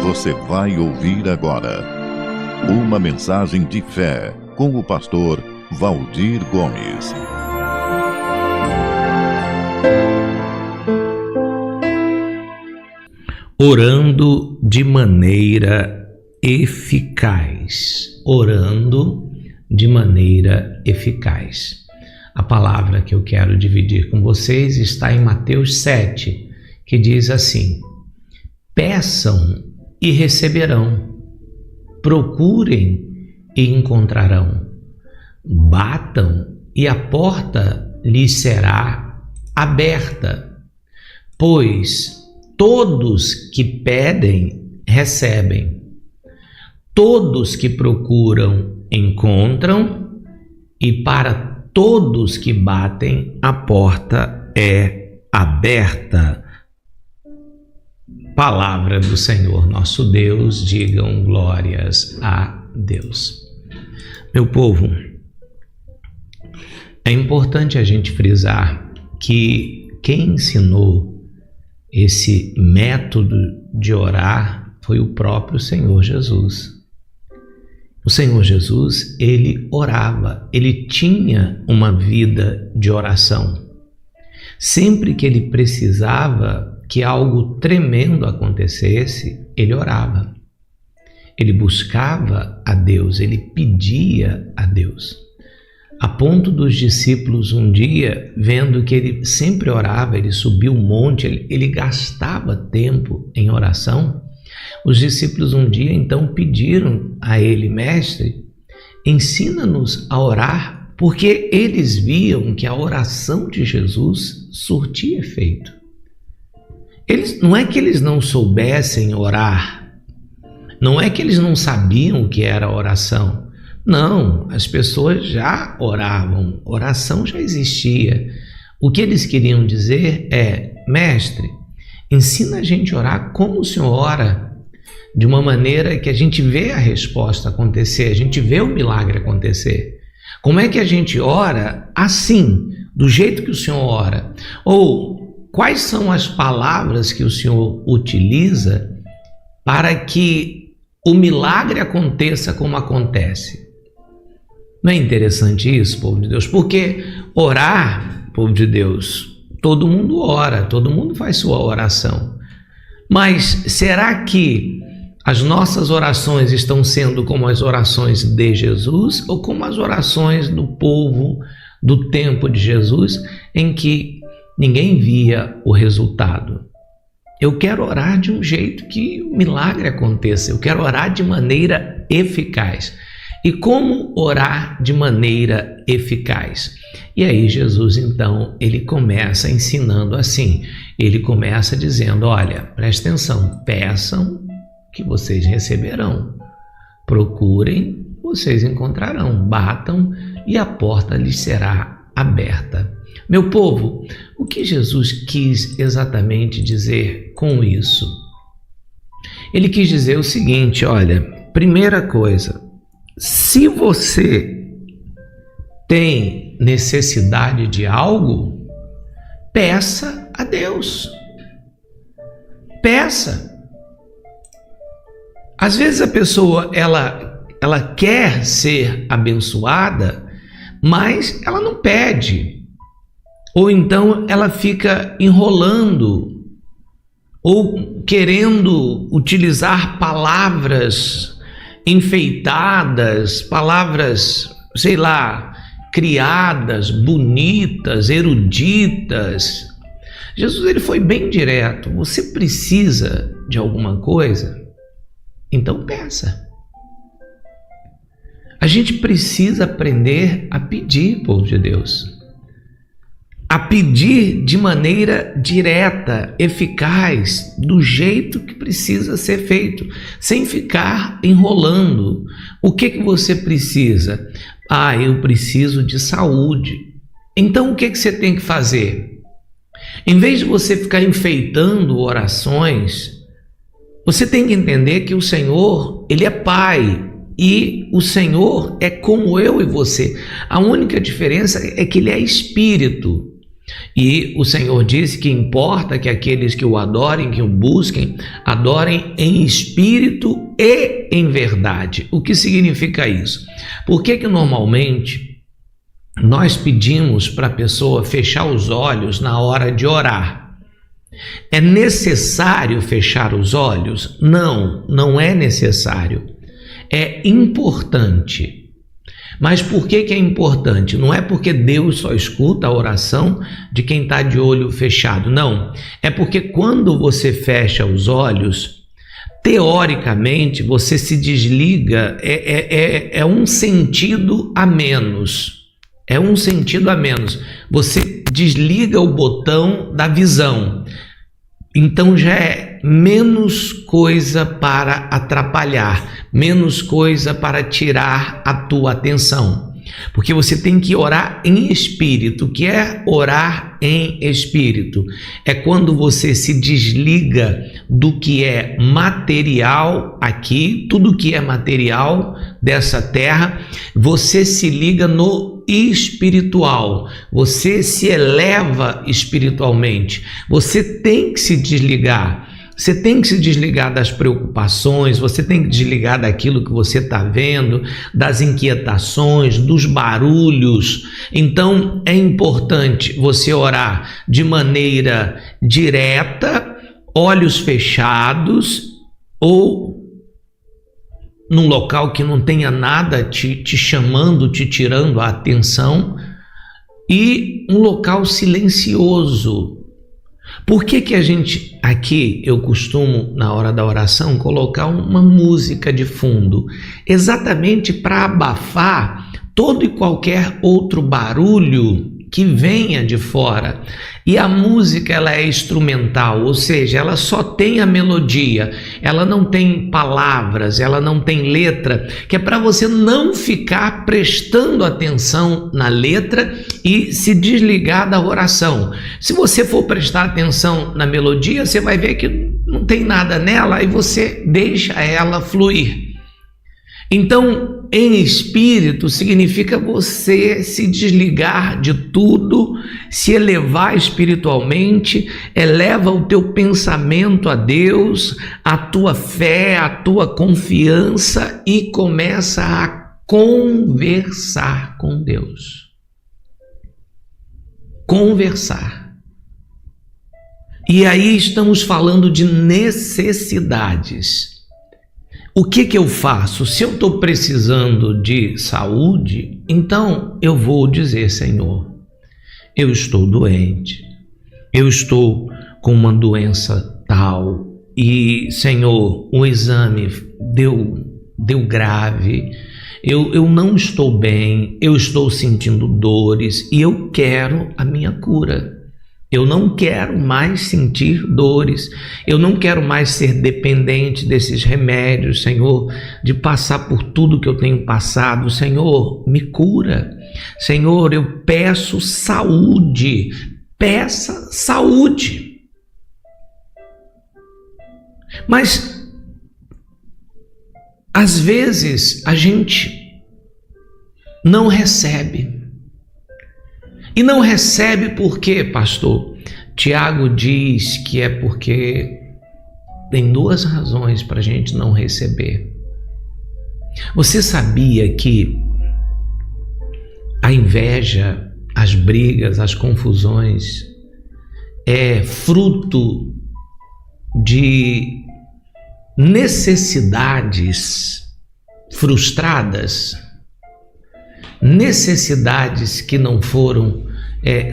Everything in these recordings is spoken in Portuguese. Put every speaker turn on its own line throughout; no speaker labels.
Você vai ouvir agora uma mensagem de fé com o pastor Valdir Gomes.
Orando de maneira eficaz. Orando de maneira eficaz. A palavra que eu quero dividir com vocês está em Mateus 7, que diz assim: peçam e receberão, procurem e encontrarão, batam e a porta lhes será aberta, pois todos que pedem, recebem, todos que procuram, encontram, e para todos que batem, a porta é aberta. Palavra do Senhor nosso Deus, digam glórias a Deus. Meu povo, é importante a gente frisar que quem ensinou esse método de orar foi o próprio Senhor Jesus. O Senhor Jesus, ele orava, ele tinha uma vida de oração. Sempre que ele precisava que algo tremendo acontecesse, ele orava. Ele buscava a Deus, ele pedia a Deus. A ponto dos discípulos um dia, vendo que ele sempre orava, ele subia o monte, ele gastava tempo em oração, os discípulos um dia então pediram a ele: mestre, ensina-nos a orar, porque eles viam que a oração de Jesus surtia efeito. Não é que eles não soubessem orar, não é que eles não sabiam o que era oração. Não, as pessoas já oravam, oração já existia. O que eles queriam dizer é: mestre, ensina a gente a orar como o Senhor ora, de uma maneira que a gente vê a resposta acontecer, a gente vê o milagre acontecer. Como é que a gente ora assim, do jeito que o Senhor ora? Ou quais são as palavras que o Senhor utiliza para que o milagre aconteça como acontece? Não é interessante isso, povo de Deus? Porque orar, povo de Deus, todo mundo ora, todo mundo faz sua oração. Mas será que as nossas orações estão sendo como as orações de Jesus ou como as orações do povo do tempo de Jesus, em que ninguém via o resultado? Eu quero orar de um jeito que o milagre aconteça, eu quero orar de maneira eficaz. E como orar de maneira eficaz? E aí Jesus então, ele começa ensinando assim, ele começa dizendo: olha, presta atenção, peçam que vocês receberão, procurem, vocês encontrarão, batam e a porta lhes será aberta. Meu povo, o que Jesus quis exatamente dizer com isso? Ele quis dizer o seguinte: olha, primeira coisa, se você tem necessidade de algo, peça a Deus. Peça. Às vezes a pessoa, ela quer ser abençoada, mas ela não pede. Ou então ela fica enrolando, ou querendo utilizar palavras enfeitadas, palavras, sei lá, criadas, bonitas, eruditas. Jesus, ele foi bem direto. Você precisa de alguma coisa? Então peça. A gente precisa aprender a pedir, povo de Deus. A pedir de maneira direta, eficaz, do jeito que precisa ser feito, sem ficar enrolando. O que você precisa? Eu preciso de saúde. Então o que você tem que fazer? Em vez de você ficar enfeitando orações, você tem que entender que o Senhor, ele é Pai. E o Senhor é como eu e você. A única diferença é que ele é Espírito. E o Senhor disse que importa que aqueles que o adorem, que o busquem, adorem em espírito e em verdade. O que significa isso? Por que normalmente nós pedimos para a pessoa fechar os olhos na hora de orar? É necessário fechar os olhos? Não, não é necessário. É importante. Mas por que é importante? Não é porque Deus só escuta a oração de quem está de olho fechado, não. É porque quando você fecha os olhos, teoricamente você se desliga, é um sentido a menos. É um sentido a menos. Você desliga o botão da visão. Então já é menos coisa para atrapalhar, menos coisa para tirar a tua atenção. Porque você tem que orar em espírito. O que é orar em espírito? É quando você se desliga do que é material aqui, tudo que é material dessa terra, você se liga no espiritual, você se eleva espiritualmente. Você tem que se desligar. Você tem que se desligar das preocupações, você tem que desligar daquilo que você está vendo, das inquietações, dos barulhos. Então é importante você orar de maneira direta, olhos fechados, ou num local que não tenha nada te chamando, te tirando a atenção, e um local silencioso. Por que a gente, aqui eu costumo na hora da oração colocar uma música de fundo? Exatamente para abafar todo e qualquer outro barulho que venha de fora. E a música, ela é instrumental, ou seja, ela só tem a melodia, ela não tem palavras, ela não tem letra, que é para você não ficar prestando atenção na letra e se desligar da oração. Se você for prestar atenção na melodia, você vai ver que não tem nada nela e você deixa ela fluir. Então, em espírito significa você se desligar de tudo, se elevar espiritualmente, eleva o teu pensamento a Deus, a tua fé, a tua confiança e começa a conversar com Deus. Conversar. E aí estamos falando de necessidades. O que eu faço? Se eu estou precisando de saúde, então eu vou dizer: Senhor, eu estou doente, eu estou com uma doença tal, e Senhor, o exame deu grave, eu não estou bem, eu estou sentindo dores e eu quero a minha cura. Eu não quero mais sentir dores, eu não quero mais ser dependente desses remédios, Senhor, de passar por tudo que eu tenho passado. Senhor, me cura. Senhor, eu peço saúde, peça saúde. Mas, às vezes, a gente não recebe. E não recebe por quê, pastor? Tiago diz que é porque tem duas razões para a gente não receber. Você sabia que a inveja, as brigas, as confusões é fruto de necessidades frustradas? Necessidades que não foram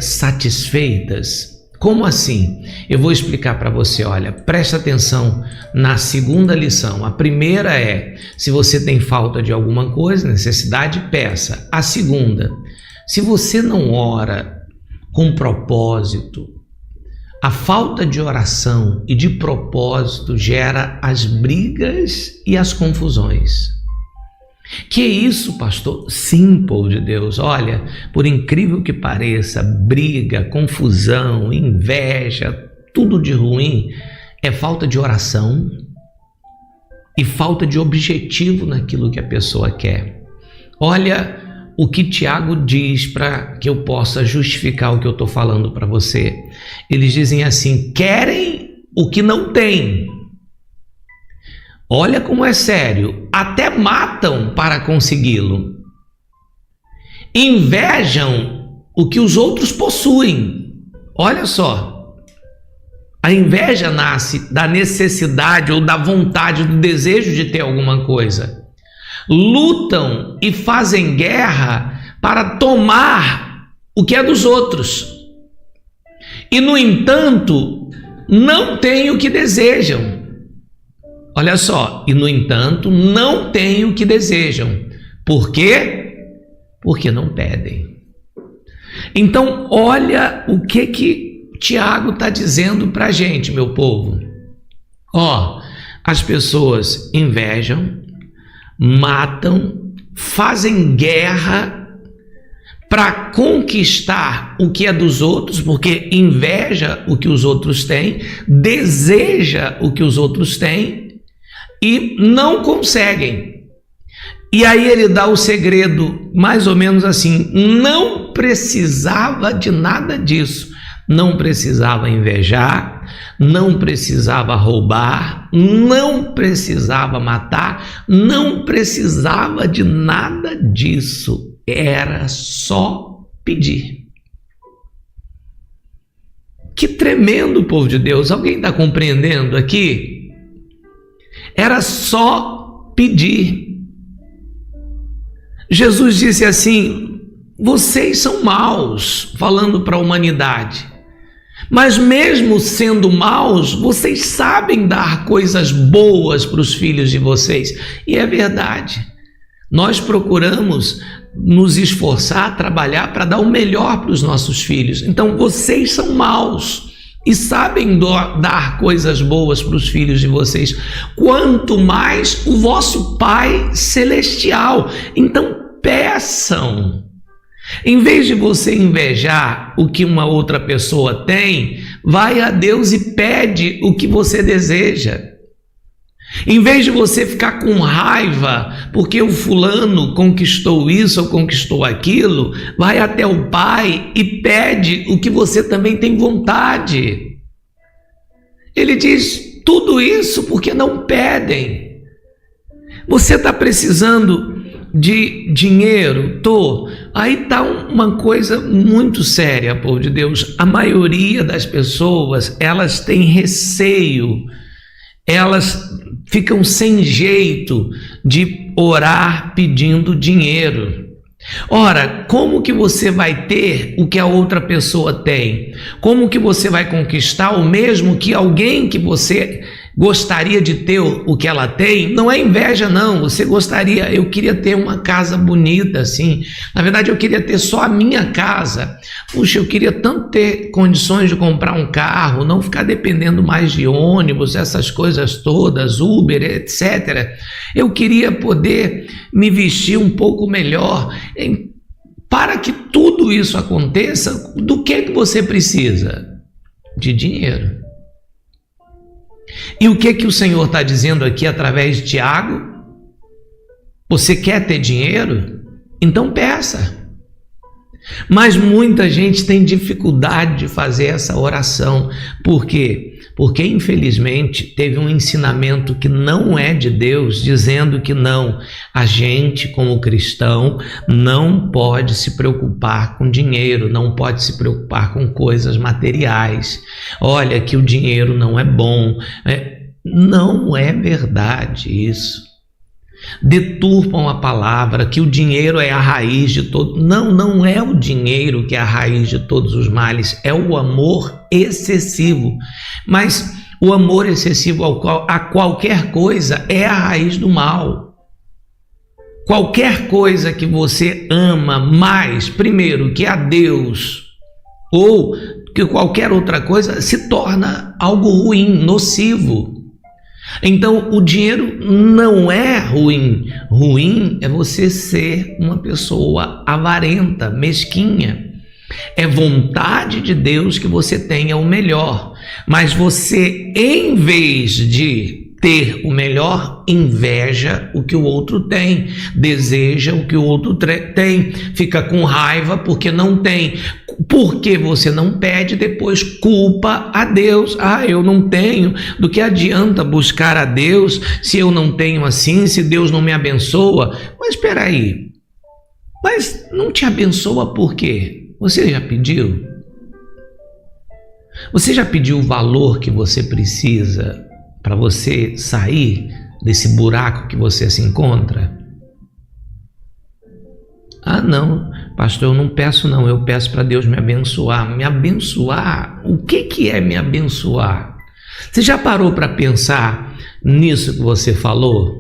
satisfeitas. Como assim? Eu vou explicar para você. Olha, presta atenção na segunda lição. A primeira é: se você tem falta de alguma coisa, necessidade, peça. A segunda: se você não ora com propósito, a falta de oração e de propósito gera as brigas e as confusões. Que isso, pastor? Sim, povo de Deus. Olha, por incrível que pareça, briga, confusão, inveja, tudo de ruim é falta de oração e falta de objetivo naquilo que a pessoa quer. Olha, o que Tiago diz para que eu possa justificar o que eu estou falando para você. Eles dizem assim: querem o que não têm. Olha como é sério. Até matam para consegui-lo. Invejam o que os outros possuem. Olha só. A inveja nasce da necessidade ou da vontade, do desejo de ter alguma coisa. Lutam e fazem guerra para tomar o que é dos outros. E, no entanto, não têm o que desejam. Olha só, e no entanto, não têm o que desejam. Por quê? Porque não pedem. Então, olha o que Tiago está dizendo para a gente, meu povo. As pessoas invejam, matam, fazem guerra para conquistar o que é dos outros, porque inveja o que os outros têm, deseja o que os outros têm e não conseguem. E aí ele dá o segredo mais ou menos assim: não precisava de nada disso, não precisava invejar, não precisava roubar, não precisava matar, não precisava de nada disso, era só pedir. Que tremendo, povo de Deus! Alguém está compreendendo aqui? Era só pedir. Jesus disse assim: vocês são maus, falando para a humanidade, mas mesmo sendo maus, vocês sabem dar coisas boas para os filhos de vocês. E é verdade, nós procuramos nos esforçar, trabalhar para dar o melhor para os nossos filhos. Então vocês são maus e sabem dar coisas boas para os filhos de vocês, quanto mais o vosso Pai Celestial. Então peçam. Em vez de você invejar o que uma outra pessoa tem, vai a Deus e pede o que você deseja. Em vez de você ficar com raiva porque o fulano conquistou isso ou conquistou aquilo, vai até o Pai e pede o que você também tem vontade. Ele diz tudo isso porque não pedem. Você está precisando de dinheiro? Aí está uma coisa muito séria, povo de Deus. A maioria das pessoas, elas têm receio, elas ficam sem jeito de orar pedindo dinheiro. Ora, como que você vai ter o que a outra pessoa tem? Como que você vai conquistar o mesmo que alguém que você gostaria de ter o que ela tem? Não é inveja, não. Você gostaria, eu queria ter uma casa bonita assim. Na verdade, eu queria ter só a minha casa. Puxa, eu queria tanto ter condições de comprar um carro, não ficar dependendo mais de ônibus, essas coisas todas, Uber, etc. Eu queria poder me vestir um pouco melhor. Para que tudo isso aconteça, do que você precisa? De dinheiro. E o que o Senhor está dizendo aqui através de Tiago? Você quer ter dinheiro? Então peça. Mas muita gente tem dificuldade de fazer essa oração. Por quê? Porque infelizmente teve um ensinamento que não é de Deus, dizendo que não, a gente como cristão não pode se preocupar com dinheiro, não pode se preocupar com coisas materiais. Olha que o dinheiro não é bom. Não é verdade isso. Deturpam a palavra, que o dinheiro é a raiz de todo. Não é o dinheiro que é a raiz de todos os males, é o amor excessivo. Mas o amor excessivo a qualquer coisa é a raiz do mal. Qualquer coisa que você ama mais, primeiro, que a Deus, ou que qualquer outra coisa, se torna algo ruim, nocivo. Então o dinheiro não é ruim. Ruim é você ser uma pessoa avarenta, mesquinha. É vontade de Deus que você tenha o melhor, mas você, em vez de ter o melhor, inveja o que o outro tem, deseja o que o outro tem, fica com raiva porque não tem. Porque você não pede, depois culpa a Deus. Eu não tenho, do que adianta buscar a Deus se eu não tenho assim, se Deus não me abençoa? Mas espera aí, mas não te abençoa por quê? Você já pediu? Você já pediu o valor que você precisa para você sair desse buraco que você se encontra? Não, pastor, eu não peço não, eu peço para Deus me abençoar. Me abençoar? O que é me abençoar? Você já parou para pensar nisso que você falou?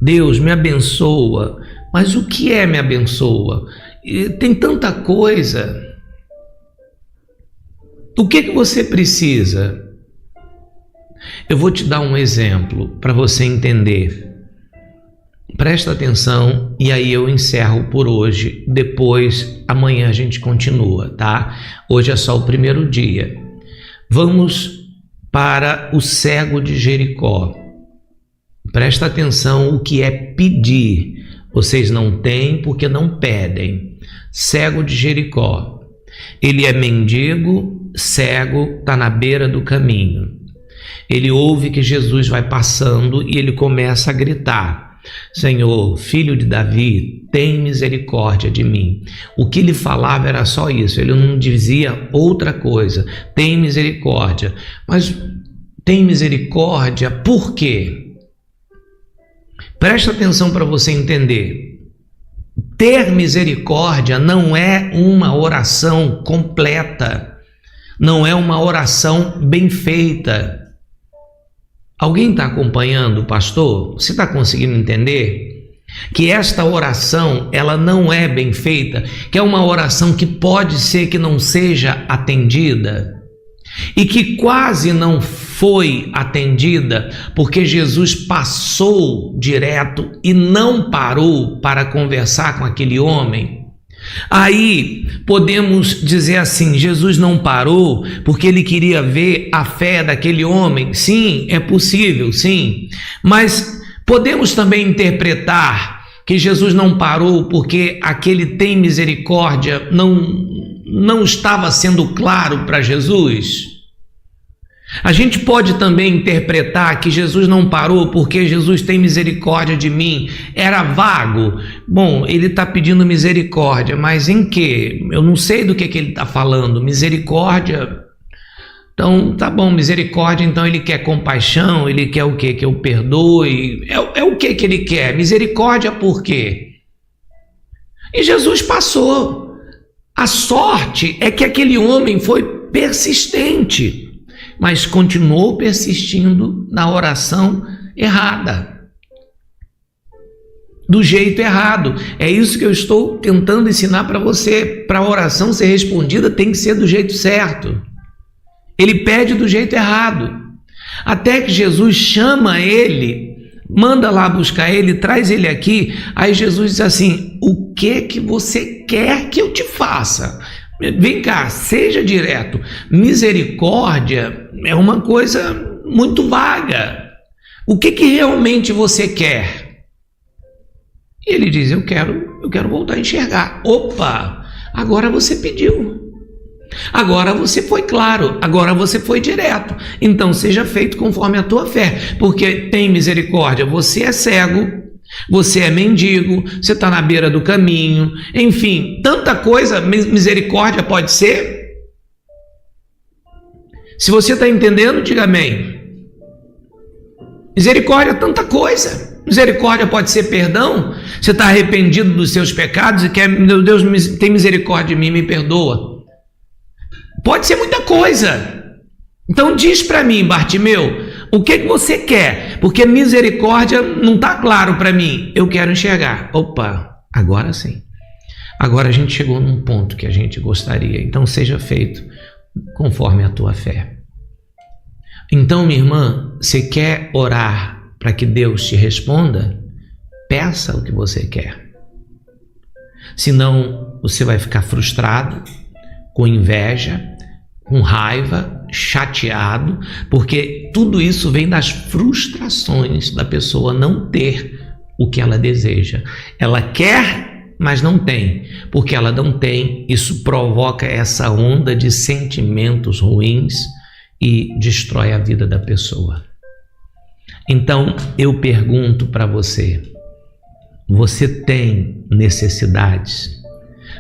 Deus me abençoa, mas o que é me abençoa? Tem tanta coisa. O que você precisa? Eu vou te dar um exemplo para você entender. Presta atenção e aí eu encerro por hoje. Depois, amanhã a gente continua, tá? Hoje é só o primeiro dia. Vamos para o cego de Jericó. Presta atenção o que é pedir. Vocês não têm porque não pedem. Cego de Jericó. Ele é mendigo, cego, está na beira do caminho. Ele ouve que Jesus vai passando e ele começa a gritar: Senhor, filho de Davi, tem misericórdia de mim. O que ele falava era só isso, ele não dizia outra coisa. Tem misericórdia. Mas tem misericórdia por quê? Presta atenção para você entender. Ter misericórdia não é uma oração completa, não é uma oração bem feita. Alguém está acompanhando, pastor? Você está conseguindo entender que esta oração ela não é bem feita, que é uma oração que pode ser que não seja atendida e que quase não foi atendida porque Jesus passou direto e não parou para conversar com aquele homem? Aí podemos dizer assim: Jesus não parou porque ele queria ver a fé daquele homem. Sim, é possível, sim. Mas podemos também interpretar que Jesus não parou porque aquele tem misericórdia não estava sendo claro para Jesus. A gente pode também interpretar que Jesus não parou porque Jesus tem misericórdia de mim. Era vago. Bom, ele está pedindo misericórdia, mas em quê? Eu não sei do que ele está falando. Misericórdia. Então, tá bom, misericórdia, então ele quer compaixão, ele quer o quê? Que eu perdoe. É o que ele quer? Misericórdia por quê? E Jesus passou. A sorte é que aquele homem foi persistente, mas continuou persistindo na oração errada, do jeito errado. É isso que eu estou tentando ensinar para você. Para a oração ser respondida tem que ser do jeito certo. Ele pede do jeito errado, até que Jesus chama ele, manda lá buscar ele, traz ele aqui. Aí Jesus diz assim: o que você quer que eu te faça? Vem cá, seja direto. Misericórdia é uma coisa muito vaga. O que realmente você quer? E ele diz: eu quero voltar a enxergar. Opa, agora você pediu. Agora você foi claro, agora você foi direto. Então seja feito conforme a tua fé, porque tem misericórdia. Você é cego, você é mendigo, você está na beira do caminho, enfim, tanta coisa misericórdia pode ser. Se você está entendendo, diga amém. Misericórdia é tanta coisa. Misericórdia pode ser perdão. Você está arrependido dos seus pecados e quer: meu Deus, tem misericórdia de mim, me perdoa. Pode ser muita coisa. Então diz para mim, Bartimeu, o que você quer? Porque misericórdia não está claro para mim. Eu quero enxergar. Opa, agora sim. Agora a gente chegou num ponto que a gente gostaria. Então seja feito conforme a tua fé. Então, minha irmã, você quer orar para que Deus te responda? Peça o que você quer. Senão você vai ficar frustrado, com inveja, com raiva, chateado, porque tudo isso vem das frustrações da pessoa não ter o que ela deseja. Ela quer, mas não tem. Porque ela não tem, isso provoca essa onda de sentimentos ruins e destrói a vida da pessoa. Então, eu pergunto para você: você tem necessidades?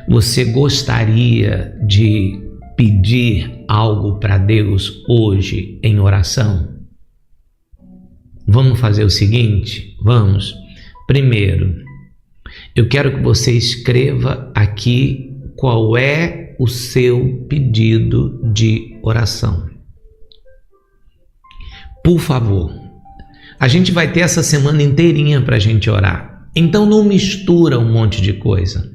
Você gostaria de pedir algo para Deus hoje em oração? Vamos fazer o seguinte? Vamos. Primeiro, eu quero que você escreva aqui qual é o seu pedido de oração. Por favor. A gente vai ter essa semana inteirinha para a gente orar. Então não mistura um monte de coisa.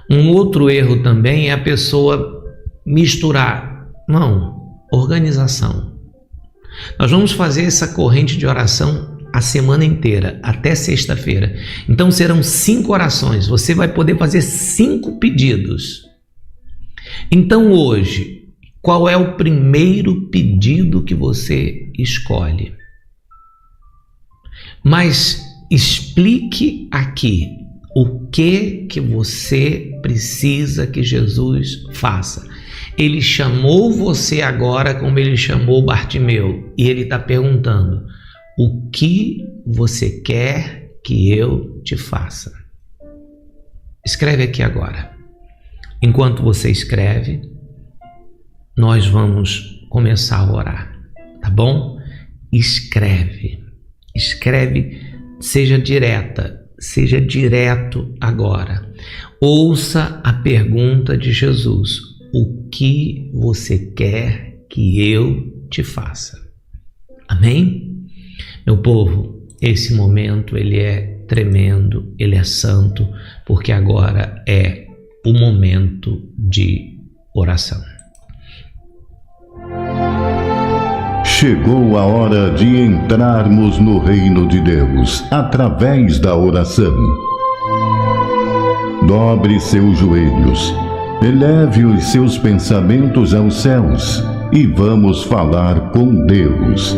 Um outro erro também é a pessoa misturar. Não, organização. Nós vamos fazer essa corrente de oração a semana inteira, até sexta-feira. Então serão 5 orações. Você vai poder fazer 5 pedidos. Então hoje, qual é o primeiro pedido que você escolhe? Mas explique aqui o que você precisa que Jesus faça. Ele chamou você agora como ele chamou Bartimeu, e ele está perguntando: o que você quer que eu te faça? Escreve aqui agora. Enquanto você escreve, nós vamos começar a orar, tá bom? Escreve, seja direta, seja direto agora. Ouça a pergunta de Jesus: o que você quer que eu te faça? Amém? Meu povo, esse momento ele é tremendo, ele é santo, porque agora é o momento de oração.
Chegou a hora de entrarmos no reino de Deus através da oração. Dobre seus joelhos, eleve os seus pensamentos aos céus e vamos falar com Deus.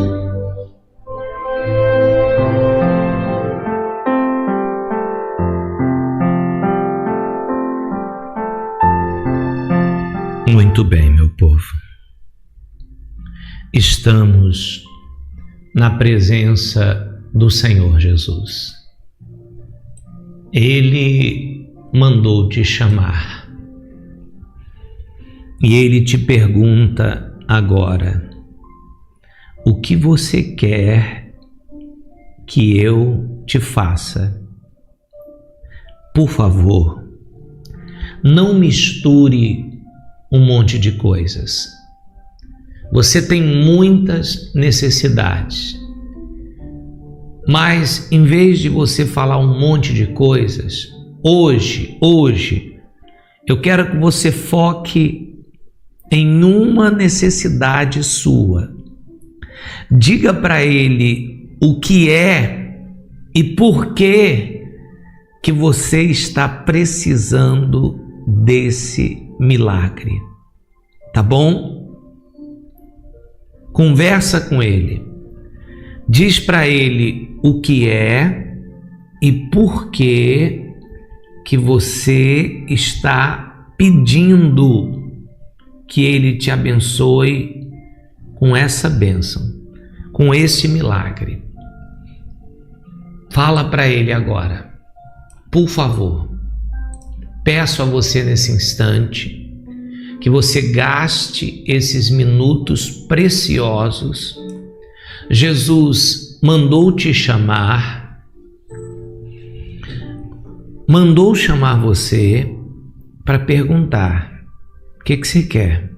Muito bem, meu povo. Estamos na presença do Senhor Jesus. Ele mandou te chamar. E Ele te pergunta agora: o que você quer que eu te faça? Por favor, não misture um monte de coisas. Você tem muitas necessidades, mas em vez de você falar um monte de coisas, hoje, eu quero que você foque em uma necessidade sua. Diga para Ele o que é e por que você está precisando desse milagre. Tá bom? Conversa com Ele. Diz para Ele o que é e por que você está pedindo que Ele te abençoe com essa bênção, com esse milagre. Fala para Ele agora. Por favor, peço a você nesse instante que você gaste esses minutos preciosos. Jesus mandou te chamar, mandou chamar você para perguntar: o que você quer?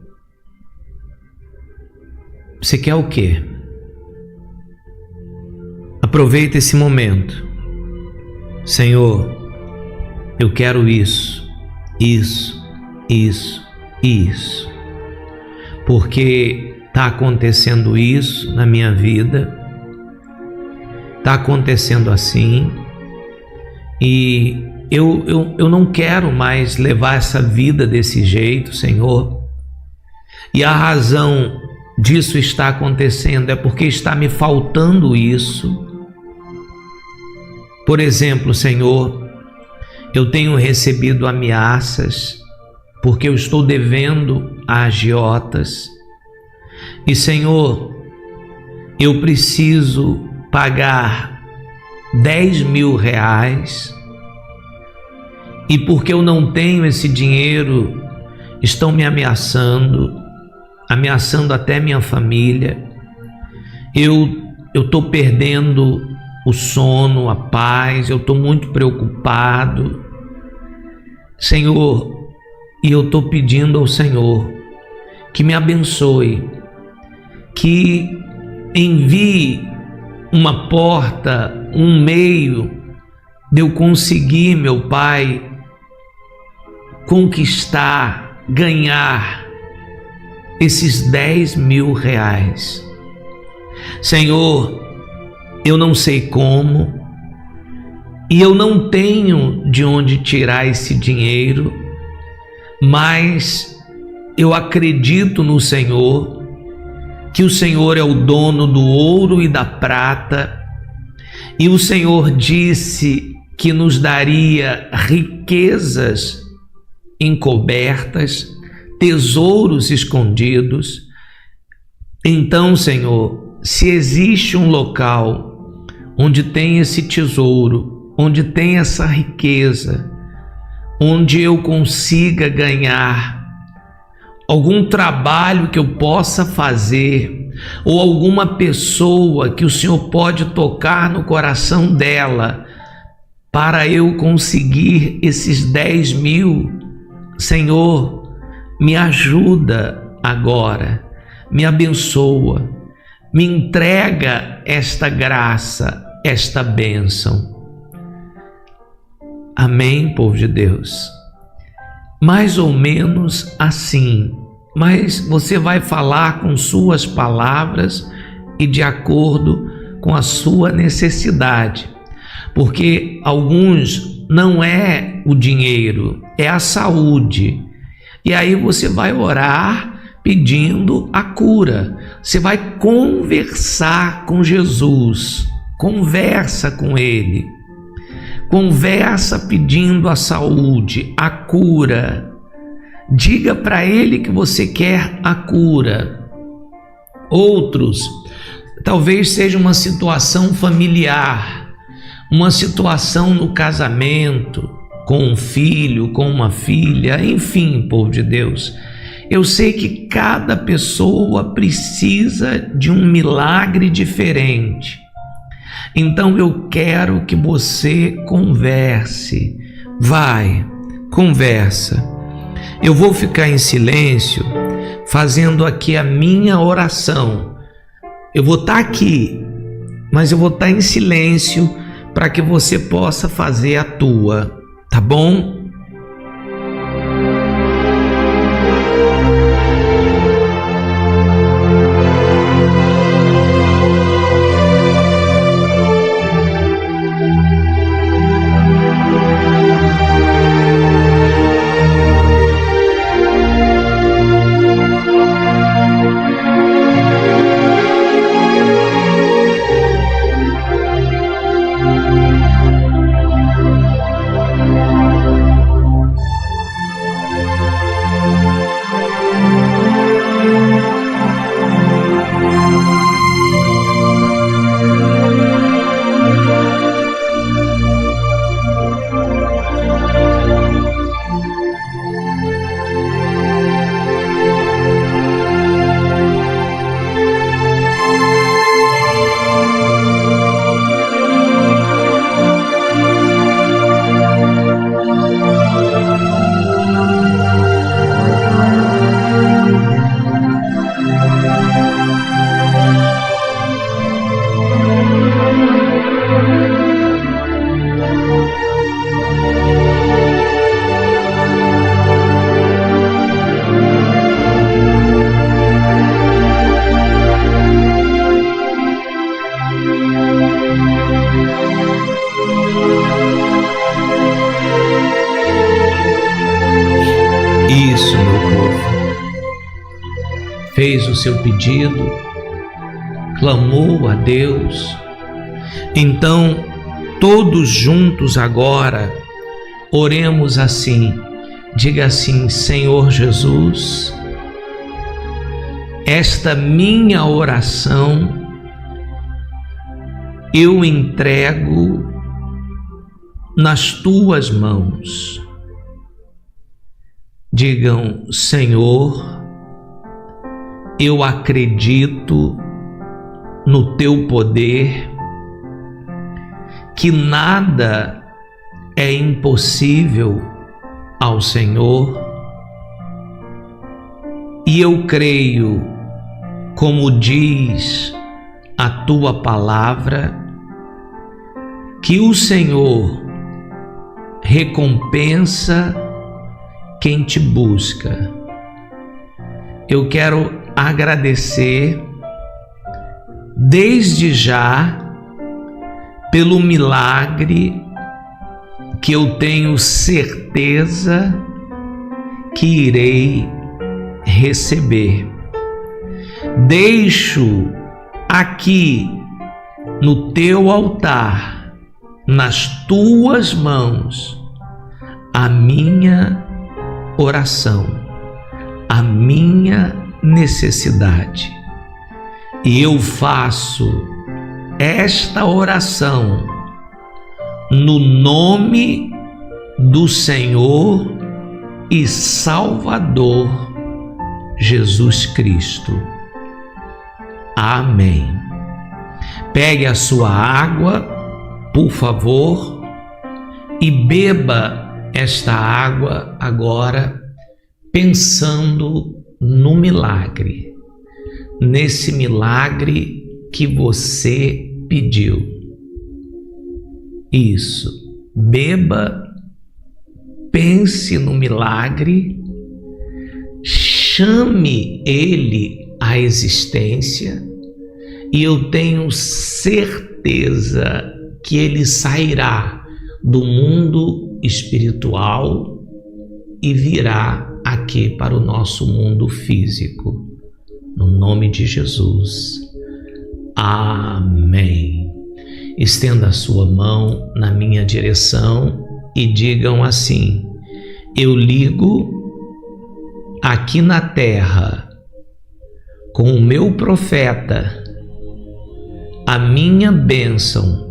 Você quer o quê? Aproveita esse momento. Senhor, eu quero isso, porque está acontecendo isso na minha vida, está acontecendo assim, e eu não quero mais levar essa vida desse jeito, Senhor. E a razão disso está acontecendo é porque está me faltando isso. Por exemplo, Senhor, eu tenho recebido ameaças porque eu estou devendo a agiotas. E, Senhor, eu preciso pagar 10 mil reais, e porque eu não tenho esse dinheiro, estão me ameaçando até minha família. Eu estou perdendo o sono, a paz, eu estou muito preocupado, Senhor, e eu estou pedindo ao Senhor que me abençoe, que envie uma porta, um meio de eu conseguir, meu Pai, conquistar, ganhar esses 10 mil reais. Senhor, eu não sei como, e eu não tenho de onde tirar esse dinheiro, mas eu acredito no Senhor, que o Senhor é o dono do ouro e da prata, e o Senhor disse que nos daria riquezas encobertas, tesouros escondidos. Então, Senhor, se existe um local onde tem esse tesouro, onde tem essa riqueza, onde eu consiga ganhar algum trabalho que eu possa fazer, ou alguma pessoa que o Senhor pode tocar no coração dela para eu conseguir esses 10 mil, Senhor, me ajuda agora, me abençoa, me entrega esta graça, esta bênção. Amém, povo de Deus? Mais ou menos assim, mas você vai falar com suas palavras e de acordo com a sua necessidade, porque alguns não é o dinheiro, é a saúde, e aí você vai orar pedindo a cura, você vai conversar com Jesus, conversa com Ele, conversa pedindo a saúde, a cura, diga para Ele que você quer a cura. Outros, talvez seja uma situação familiar, uma situação no casamento, com um filho, com uma filha, enfim, povo de Deus, eu sei que cada pessoa precisa de um milagre diferente. Então eu quero que você converse, conversa. Eu vou ficar em silêncio, fazendo aqui a minha oração. Eu vou estar aqui, mas eu vou estar em silêncio para que você possa fazer a tua, tá bom? fez o seu pedido, clamou a Deus. Então, todos juntos agora, oremos assim. Diga assim: Senhor Jesus, esta minha oração eu entrego nas tuas mãos. Digam: Senhor, eu acredito no teu poder, que nada é impossível ao Senhor, e eu creio, como diz a tua palavra, que o Senhor recompensa quem te busca. Eu quero agradecer desde já pelo milagre que eu tenho certeza que irei receber. Deixo aqui no teu altar, nas tuas mãos, a minha oração, a minha necessidade. E eu faço esta oração no nome do Senhor e Salvador Jesus Cristo. Amém. Pegue a sua água, por favor, e beba esta água agora, pensando no milagre, nesse milagre que você pediu. Isso, beba, pense no milagre, chame ele à existência, e eu tenho certeza que ele sairá do mundo espiritual e virá aqui para o nosso mundo físico. No nome de Jesus. Amém. Estenda a sua mão na minha direção e digam assim: eu ligo aqui na terra com o meu profeta a minha bênção,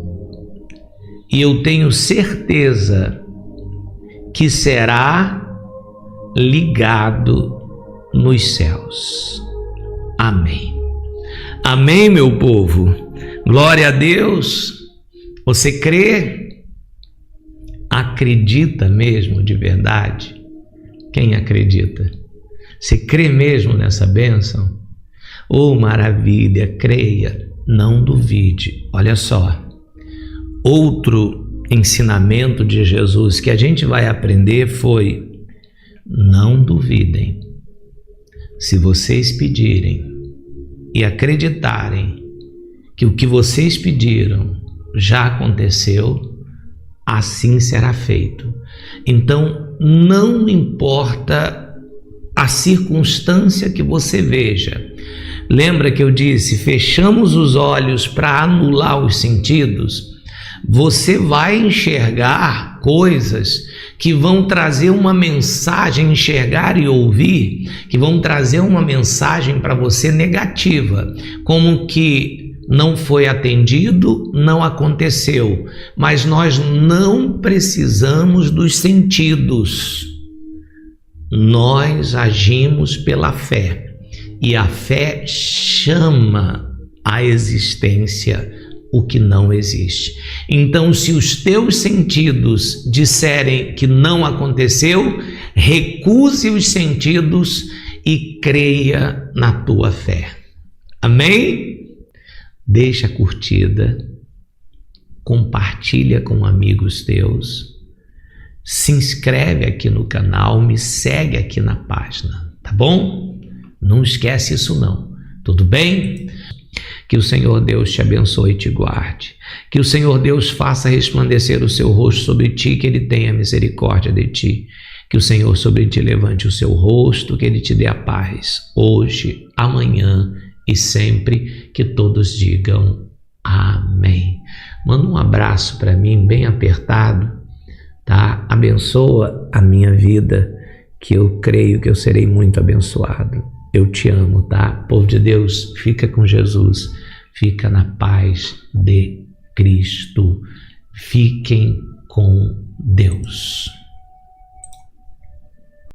e eu tenho certeza que será ligado nos céus. Amém. Amém, meu povo. Glória a Deus. Você crê? Acredita mesmo de verdade? Quem acredita? Você crê mesmo nessa bênção? Oh, maravilha, creia, não duvide. Olha só, outro ensinamento de Jesus que a gente vai aprender foi: não duvidem. Se vocês pedirem e acreditarem que o que vocês pediram já aconteceu, assim será feito. Então, não importa a circunstância que você veja. Lembra que eu disse, fechamos os olhos para anular os sentidos? Você vai enxergar coisas que vão trazer uma mensagem, enxergar e ouvir, que vão trazer uma mensagem para você negativa, como que não foi atendido, não aconteceu. Mas nós não precisamos dos sentidos. Nós agimos pela fé. E a fé chama à existência o que não existe. Então, se os teus sentidos disserem que não aconteceu, recuse os sentidos e creia na tua fé. Amém? Deixa a curtida, compartilha com amigos teus, se inscreve aqui no canal, me segue aqui na página, tá bom? Não esquece isso não, tudo bem? Que o Senhor Deus te abençoe e te guarde. Que o Senhor Deus faça resplandecer o seu rosto sobre ti, que Ele tenha misericórdia de ti. Que o Senhor sobre ti levante o seu rosto, que Ele te dê a paz, hoje, amanhã e sempre. Que todos digam amém. Manda um abraço para mim bem apertado, tá? Abençoa a minha vida, que eu creio que eu serei muito abençoado. Eu te amo, tá? Povo de Deus, fica com Jesus, fica na paz de Cristo. Fiquem com Deus.